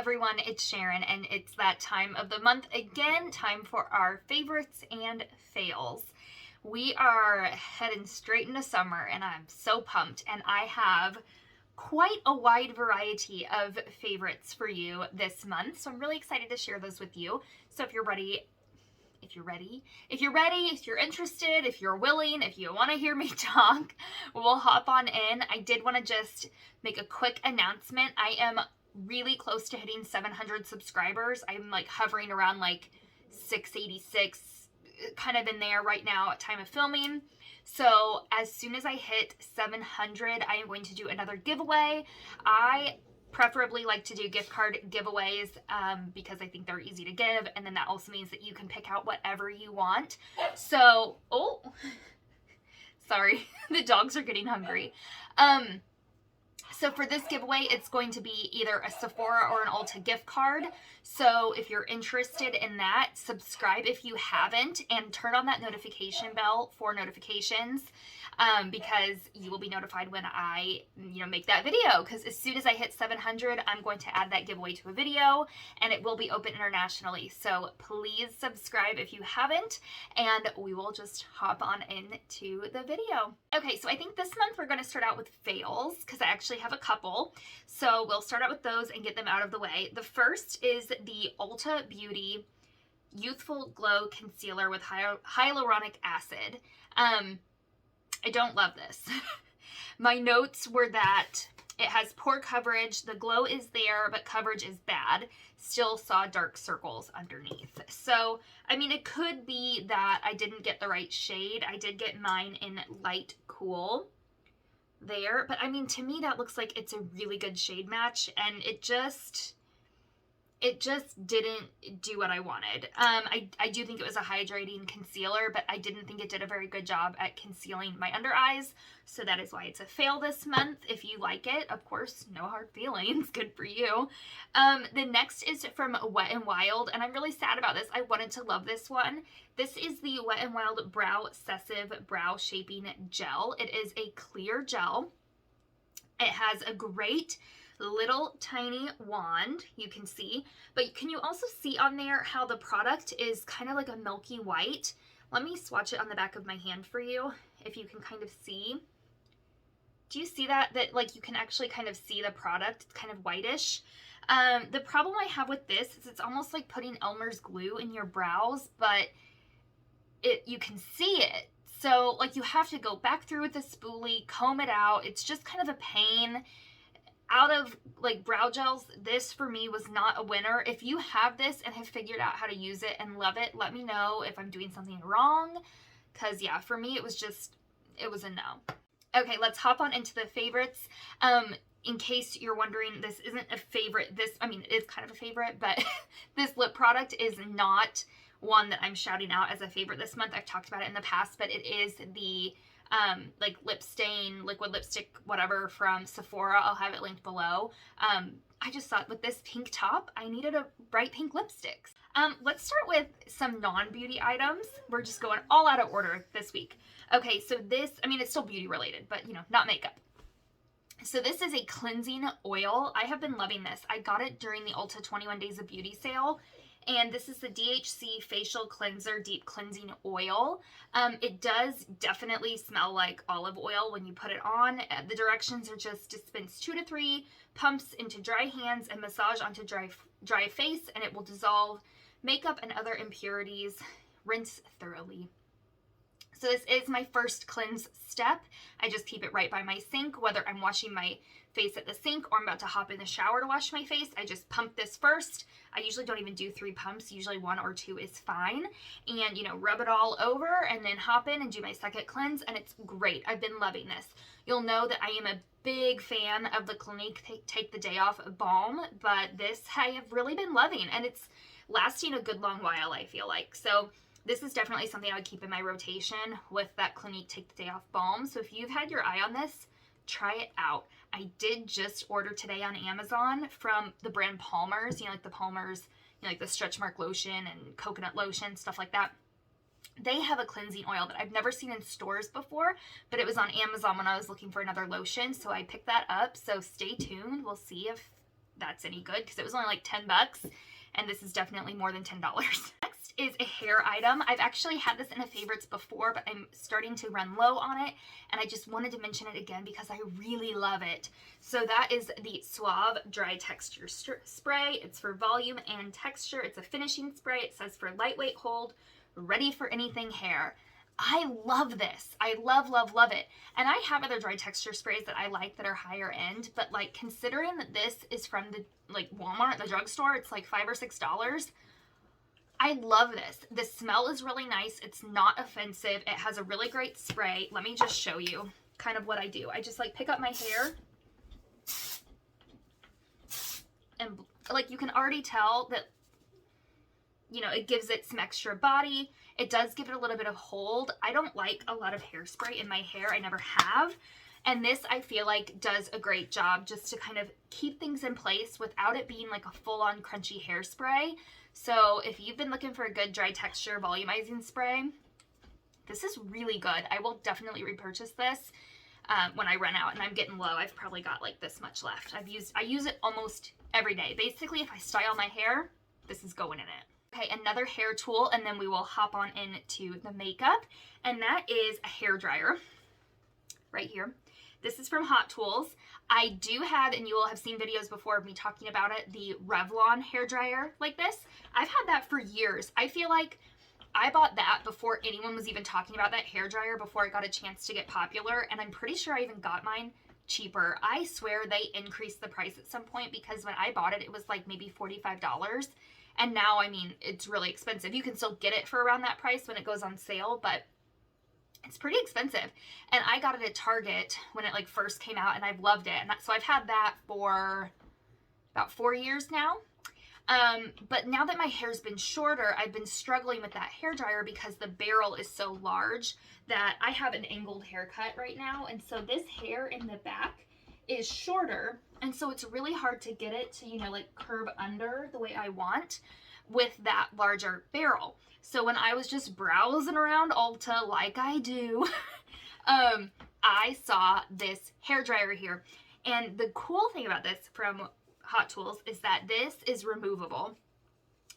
everyone, it's Sharon, and it's that time of the month again, time for our favorites and fails. We are heading straight into summer, and I'm so pumped, and I have quite a wide variety of favorites for you this month, so I'm really excited to share those with you. So if you're ready, if you're interested, if you're willing, if you want to hear me talk, we'll hop on in. I did want to just make a quick announcement. I am really close to hitting 700 subscribers. I'm like hovering around like 686, kind of in there right now at time of filming. So as soon as I hit 700, I am going to do another giveaway. I preferably like to do gift card giveaways because I think they're easy to give, and then that also means that you can pick out whatever you want. So, oh, sorry, the dogs are getting hungry. So for this giveaway, it's going to be either a Sephora or an Ulta gift card. So if you're interested in that, subscribe if you haven't, and turn on that notification bell for notifications because you will be notified when I, make that video. Because as soon as I hit 700, I'm going to add that giveaway to a video, and it will be open internationally. So please subscribe if you haven't, and we will just hop on into the video. Okay, so I think this month we're going to start out with fails because I actually have a couple. So we'll start out with those and get them out of the way. The first is the Ulta Beauty Youthful Glow Concealer with Hyaluronic Acid. I don't love this. My notes were that it has poor coverage, the glow is there, but coverage is bad. Still saw dark circles underneath. So, I mean, it could be that I didn't get the right shade. I did get mine in light cool there, but I mean, to me, that looks like it's a really good shade match, and it just didn't do what I wanted. I do think it was a hydrating concealer, but I didn't think it did a very good job at concealing my under eyes. So that is why it's a fail this month. If you like it, of course, no hard feelings. Good for you. The next is from Wet n Wild, and I'm really sad about this. I wanted to love this one. This is the Wet n Wild Brow Excessive Brow Shaping Gel. It is a clear gel. It has a great little tiny wand, you can see, but can you also see on there how the product is kind of like a milky white? Let me swatch it on the back of my hand for you, if you can kind of see. Do you see that like you can actually kind of see the product? It's kind of whitish. The problem I have with this is it's almost like putting Elmer's glue in your brows, but you can see it. So like you have to go back through with a spoolie, comb it out. It's just kind of a pain. Out of like brow gels, this for me was not a winner. If you have this and have figured out how to use it and love it, let me know if I'm doing something wrong. Because yeah, for me, it was a no. Okay, let's hop on into the favorites. In case you're wondering, this isn't a favorite. It is kind of a favorite, but this lip product is not one that I'm shouting out as a favorite this month. I've talked about it in the past, but it is the like lip stain, liquid lipstick, whatever, from Sephora. I'll have it linked below. I just thought with this pink top, I needed a bright pink lipstick. Let's start with some non-beauty items. We're just going all out of order this week. Okay, so this, it's still beauty related, but not makeup. So this is a cleansing oil. I have been loving this. I got it during the Ulta 21 Days of Beauty sale. And this is the DHC Facial Cleanser Deep Cleansing Oil. It does definitely smell like olive oil when you put it on. The directions are just dispense 2 to 3 pumps into dry hands and massage onto dry face, and it will dissolve makeup and other impurities. Rinse thoroughly. So this is my first cleanse step. I just keep it right by my sink, whether I'm washing my face at the sink or I'm about to hop in the shower to wash my face. I just pump this first. I usually don't even do 3 pumps. Usually 1 or 2 is fine. And, rub it all over and then hop in and do my second cleanse, and it's great. I've been loving this. You'll know that I am a big fan of the Clinique Take the Day Off balm, but this I have really been loving, and it's lasting a good long while, I feel like. So this is definitely something I would keep in my rotation with that Clinique Take the Day Off balm. So if you've had your eye on this, try it out. I did just order today on Amazon from the brand Palmer's, like the Palmer's, like the stretch mark lotion and coconut lotion, stuff like that. They have a cleansing oil that I've never seen in stores before, but it was on Amazon when I was looking for another lotion, so I picked that up. So stay tuned. We'll see if that's any good because it was only like 10 bucks and this is definitely more than $10. Next is a hair item. I've actually had this in a favorites before, but I'm starting to run low on it and I just wanted to mention it again because I really love it. So that is the Suave Dry Texture Spray. It's for volume and texture. It's a finishing spray. It says for lightweight hold, ready for anything hair. I love this. I love, love, love it. And I have other dry texture sprays that I like that are higher end, but like considering that this is from the like Walmart, the drugstore, it's like $5 or $6. I love this. The smell is really nice. It's not offensive. It has a really great spray. Let me just show you kind of what I do. I just like pick up my hair and like you can already tell that, you know, it gives it some extra body. It does give it a little bit of hold. I don't like a lot of hairspray in my hair. I never have. And this, I feel like, does a great job just to kind of keep things in place without it being like a full-on crunchy hairspray. So if you've been looking for a good dry texture volumizing spray, this is really good. I will definitely repurchase this when I run out, and I'm getting low. I've probably got like this much left. I use it almost every day. Basically, if I style my hair, this is going in it. Okay, another hair tool, and then we will hop on into the makeup, and that is a hair dryer right here. This is from Hot Tools. I do have, and you will have seen videos before of me talking about it, the Revlon hair dryer like this. I've had that for years. I feel like I bought that before anyone was even talking about that hair dryer, before it got a chance to get popular, and I'm pretty sure I even got mine cheaper. I swear they increased the price at some point because when I bought it, it was like maybe $45. And now, I mean, it's really expensive. You can still get it for around that price when it goes on sale, but it's pretty expensive. And I got it at Target when it like first came out, and I've loved it. And so I've had that for about 4 years now. But now that my hair's been shorter, I've been struggling with that hair dryer because the barrel is so large that I have an angled haircut right now. And so this hair in the back is shorter, and so it's really hard to get it to, you know, like curve under the way I want with that larger barrel. So when I was just browsing around Ulta like I do, I saw this hair dryer here. And the cool thing about this from Hot Tools is that this is removable.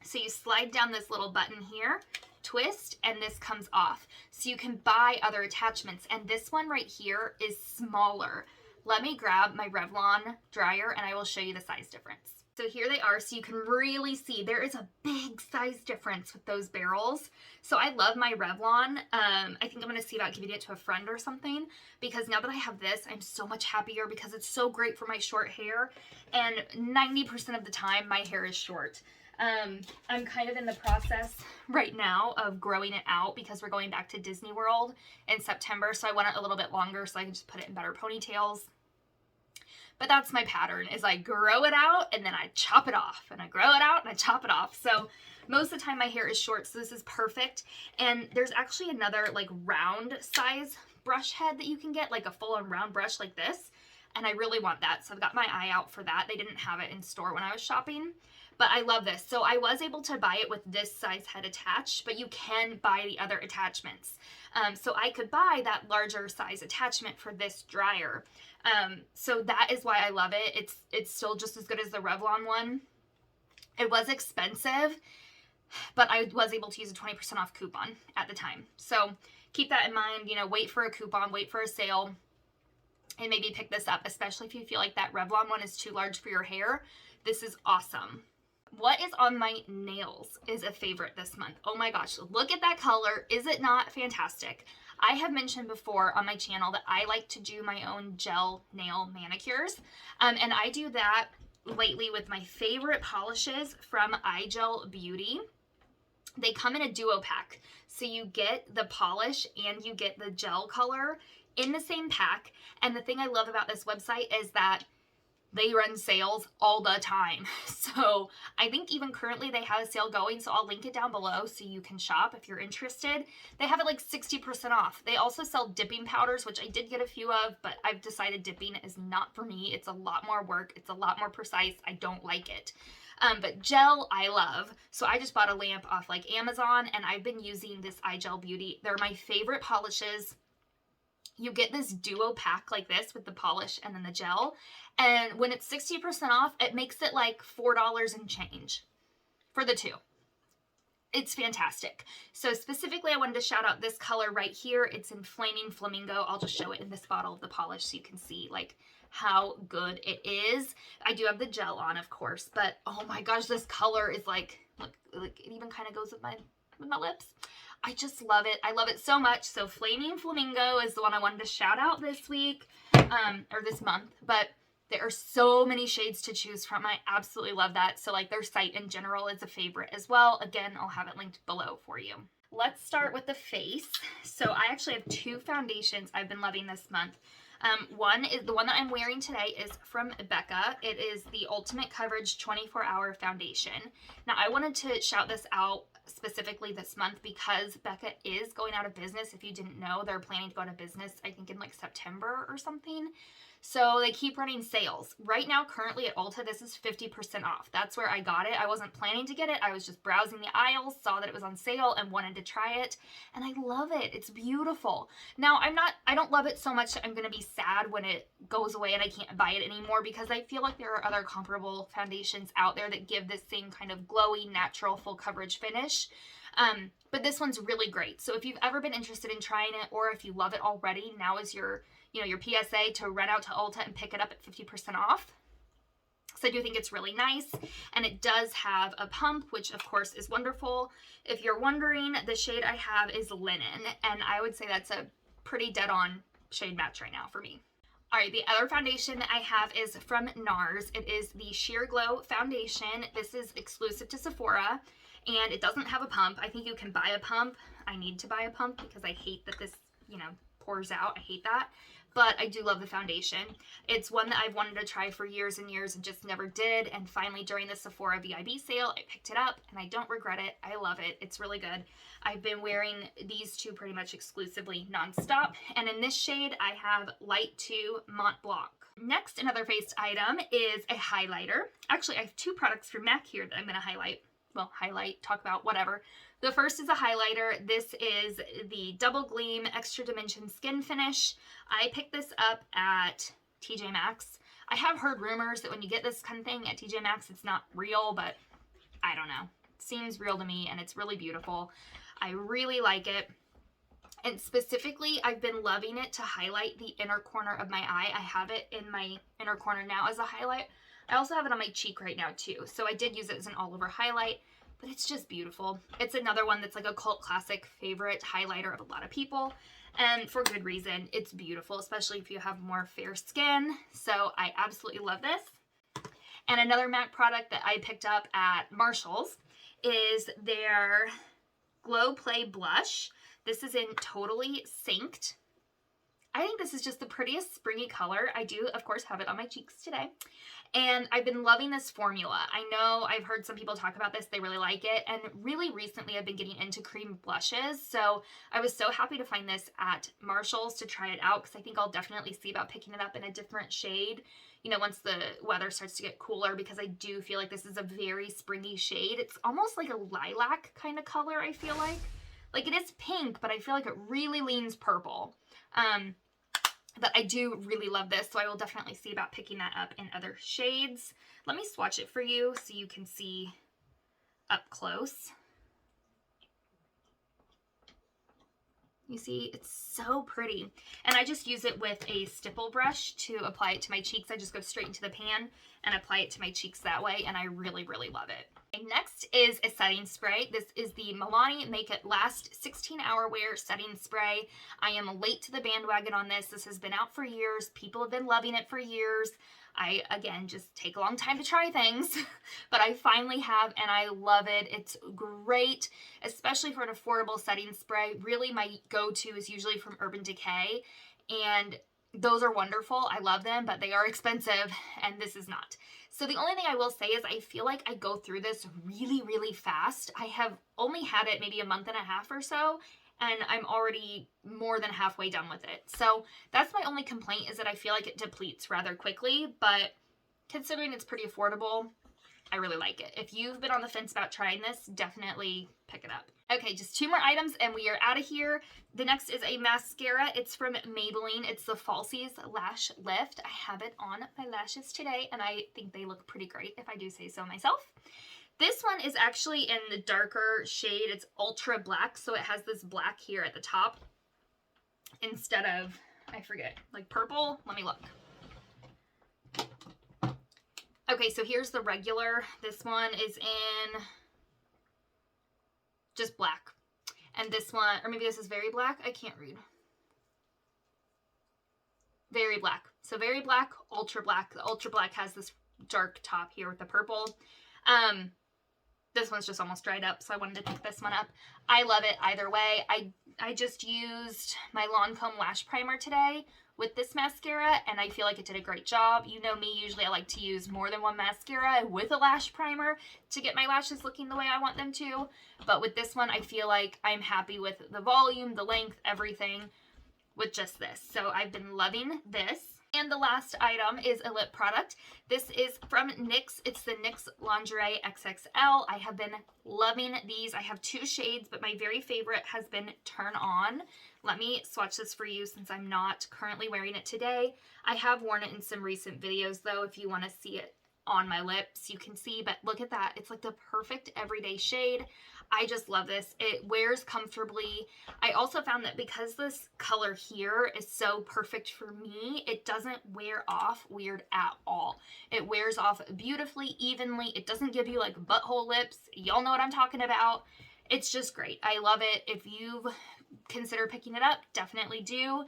So you slide down this little button here, twist, and this comes off. So you can buy other attachments, and this one right here is smaller. Let me grab my Revlon dryer and I will show you the size difference. So here they are, so you can really see there is a big size difference with those barrels. So I love my Revlon. I think I'm going to see about giving it to a friend or something, because now that I have this, I'm so much happier because it's so great for my short hair, and 90% of the time my hair is short. I'm kind of in the process right now of growing it out because we're going back to Disney World in September, so I want it a little bit longer so I can just put it in better ponytails. But that's my pattern, is I grow it out and then I chop it off, and I grow it out and I chop it off. So most of the time my hair is short, so this is perfect. And there's actually another like round size brush head that you can get, like a full-on round brush like this, and I really want that, so I've got my eye out for that. They didn't have it in store when I was shopping, but I love this. So I was able to buy it with this size head attached, but you can buy the other attachments. So I could buy that larger size attachment for this dryer. So that is why I love it. It's still just as good as the Revlon one. It was expensive, but I was able to use a 20% off coupon at the time. So keep that in mind, you know, wait for a coupon, wait for a sale, and maybe pick this up, especially if you feel like that Revlon one is too large for your hair. This is awesome. What is on my nails is a favorite this month. Oh my gosh, look at that color. Is it not fantastic? I have mentioned before on my channel that I like to do my own gel nail manicures. And I do that lately with my favorite polishes from iGel Beauty. They come in a duo pack. So you get the polish and you get the gel color in the same pack. And the thing I love about this website is that they run sales all the time. So I think even currently they have a sale going, so I'll link it down below so you can shop if you're interested. They have it like 60% off. They also sell dipping powders, which I did get a few of, but I've decided dipping is not for me. It's a lot more work. It's a lot more precise. I don't like it. But gel, I love. So I just bought a lamp off like Amazon, and I've been using this iGel Beauty. They're my favorite polishes. you get this duo pack like this with the polish and then the gel. And when it's 60% off, it makes it like $4 and change for the two. It's fantastic. So specifically, I wanted to shout out this color right here. It's in Flaming Flamingo. I'll just show it in this bottle of the polish so you can see like how good it is. I do have the gel on, of course, but oh my gosh, this color is like it even kind of goes with my lips. I just love it. I love it so much. So Flaming Flamingo is the one I wanted to shout out this week, or this month, but there are so many shades to choose from. I absolutely love that. So like their site in general is a favorite as well. Again, I'll have it linked below for you. Let's start with the face. So I actually have two foundations I've been loving this month. One is the one that I'm wearing today is from Becca. It is the Ultimate Coverage 24-Hour Foundation. Now I wanted to shout this out specifically this month because Becca is going out of business. If you didn't know, they're planning to go out of business, I think in like September or something. So they keep running sales. Right now, currently at Ulta, this is 50% off. That's where I got it. I wasn't planning to get it. I was just browsing the aisles, saw that it was on sale and wanted to try it. And I love it. It's beautiful. Now, I don't love it so much that I'm going to be sad when it goes away and I can't buy it anymore because I feel like there are other comparable foundations out there that give this same kind of glowy, natural, full coverage finish. But this one's really great. So if you've ever been interested in trying it or if you love it already, now is your PSA to run out to Ulta and pick it up at 50% off. So I do think it's really nice. And it does have a pump, which of course is wonderful. If you're wondering, the shade I have is Linen. And I would say that's a pretty dead on shade match right now for me. All right, the other foundation that I have is from NARS. It is the Sheer Glow Foundation. This is exclusive to Sephora. And it doesn't have a pump. I think you can buy a pump. I need to buy a pump because I hate that this, pours out. I hate that. But I do love the foundation. It's one that I've wanted to try for years and years and just never did. And finally, during the Sephora VIB sale, I picked it up and I don't regret it. I love it. It's really good. I've been wearing these two pretty much exclusively nonstop. And in this shade, I have Light 2 Mont Blanc. Next, another face item is a highlighter. Actually, I have two products from MAC here that I'm going to highlight. Well, talk about, whatever. The first is a highlighter. This is the Double Gleam Extra Dimension Skin Finish. I picked this up at TJ Maxx. I have heard rumors that when you get this kind of thing at TJ Maxx, it's not real, but I don't know. It seems real to me, and it's really beautiful. I really like it. And specifically, I've been loving it to highlight the inner corner of my eye. I have it in my inner corner now as a highlight. I also have it on my cheek right now too. So I did use it as an all over highlight, but it's just beautiful. It's another one that's like a cult classic favorite highlighter of a lot of people. And for good reason. It's beautiful, especially if you have more fair skin. So I absolutely love this. And another MAC product that I picked up at Marshall's is their Glow Play Blush. This is in Totally Synced. I think this is just the prettiest springy color. I do, of course, have it on my cheeks today. And I've been loving this formula. I know I've heard some people talk about this. They really like it. And really recently, I've been getting into cream blushes. So I was so happy to find this at Marshall's to try it out because I think I'll definitely see about picking it up in a different shade, once the weather starts to get cooler, because I do feel like this is a very springy shade. It's almost like a lilac kind of color, I feel like. Like it is pink, but I feel like it really leans purple. But I do really love this, so I will definitely see about picking that up in other shades. Let me swatch it for you so you can see up close. You see, it's so pretty. And I just use it with a stipple brush to apply it to my cheeks. I just go straight into the pan and apply it to my cheeks that way, and I really, really love it. And next is a setting spray. This is the Milani Make It Last 16-Hour Wear Setting Spray. I am late to the bandwagon on this. This has been out for years. People have been loving it for years. I, again, just take a long time to try things, but I finally have, and I love it. It's great, especially for an affordable setting spray. Really, my go-to is usually from Urban Decay, and those are wonderful. I love them, but they are expensive, and this is not. So the only thing I will say is I feel like I go through this really, really fast. I have only had it maybe a month and a half or so, and I'm already more than halfway done with it. So that's my only complaint, is that I feel like it depletes rather quickly, but considering it's pretty affordable, I really like it. If you've been on the fence about trying this, definitely pick it up. Okay, just 2 more items and we are out of here. The next is a mascara. It's from Maybelline. It's the Falsies Lash Lift. I have it on my lashes today and I think they look pretty great if I do say so myself. This one is actually in the darker shade. It's ultra black, so it has this black here at the top instead of, I forget, like purple. Let me look. Okay, so here's the regular. This one is in just black. And this one, or maybe this is very black. I can't read. Very black. So very black, ultra black. The ultra black has this dark top here with the purple. This one's just almost dried up, so I wanted to pick this one up. I love it either way. I just used my Lancome Lash Primer today with this mascara, and I feel like it did a great job. You know me, usually I like to use more than one mascara with a lash primer to get my lashes looking the way I want them to. But with this one, I feel like I'm happy with the volume, the length, everything with just this. So I've been loving this. And the last item is a lip product. This is from NYX. It's the NYX Lingerie XXL. I have been loving these. I have 2 shades, but my very favorite has been Turn On. Let me swatch this for you since I'm not currently wearing it today. I have worn it in some recent videos though. If you want to see it on my lips, you can see, but look at that. It's like the perfect everyday shade. I just love this. It wears comfortably. I also found that because this color here is so perfect for me, it doesn't wear off weird at all. It wears off beautifully, evenly. It doesn't give you like butthole lips. Y'all know what I'm talking about. It's just great. I love it. If you consider picking it up, definitely do.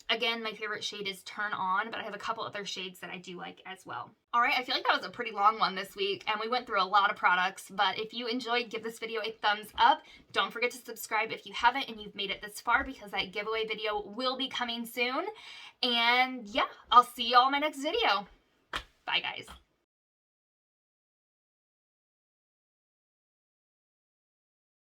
Again, my favorite shade is Turn On, but I have a couple other shades that I do like as well. All right, I feel like that was a pretty long one this week, and we went through a lot of products, but if you enjoyed, give this video a thumbs up. Don't forget to subscribe if you haven't and you've made it this far, because that giveaway video will be coming soon. And yeah, I'll see you all in my next video. Bye, guys.